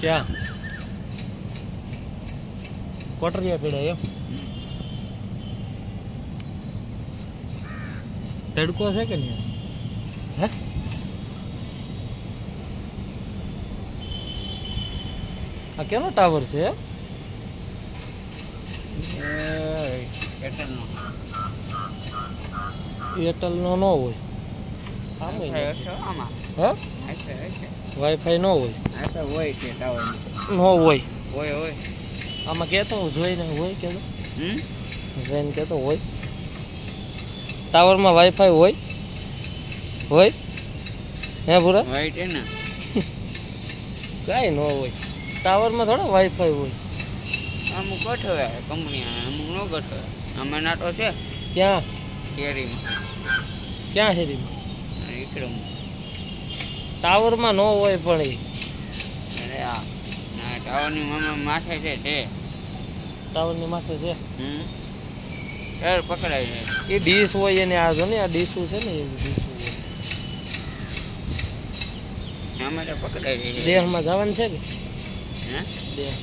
ક્યાં કોટરિયા પીડા એમ તડકો છે કે નહીં હે આ કેનો ટાવર છે એરટેલનો ન હોય આમાં હે વાઈફાઈ ન હોય ન હોય આમાં કહેતો જોઈને હોય કે જોઈને કહેતો હોય ટાવરમાં વાઈફાઈ હોય હોય હે પૂરા કાંઈ ન હોય ટાવરમાં થોડા વાઈફાઈ હોય અમુક ગોઠવે કંપની અમુક ન ગોઠવે અમે નાટો છે ક્યાં કેરીમાં ક્યાં હેરીમાં ઈકડમ ટાવરમાં ન હોય પણ અરે આ ટાવરની માથે છે ટાવરની માથે છે એર પકડાય છે એ ડીશ હોય એને આ જો ને આ ડીશું છે ને એવી ડીશું હોય અમે તો પકડાય છે દેહમાં જવાનું છે કે હે દેહ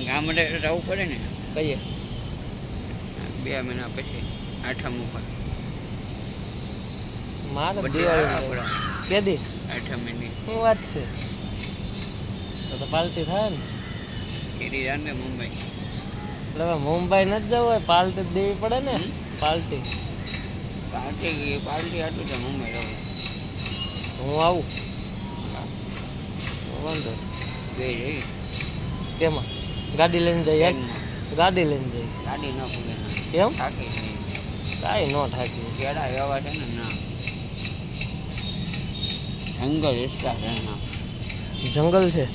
ગામડે જવું પડે ને કહીએ 2 મહિના પછી 8મ ઉપર મારે દિવાળી કે દી 8મ મહિને શું વાત છે તો પાર્ટી થાય ને કેરી જાને મુંબઈ એટલે હવે મુંબઈ નથી જવું હોય પાર્ટી દેવી પડે ને પાર્ટી આટલું છે મુંબઈ રહું હું આવું વાંધો બે જઈ કેમાં ગાડી લઈને જઈએ ગાડી લઈને જઈએ ગાડી ન પૂગે કેમ થાકી નહીં કાંઈ ન થાકી કેળા વ્યવહાર છે ને ના જંગલ વિસ્તાર છે ના જંગલ છે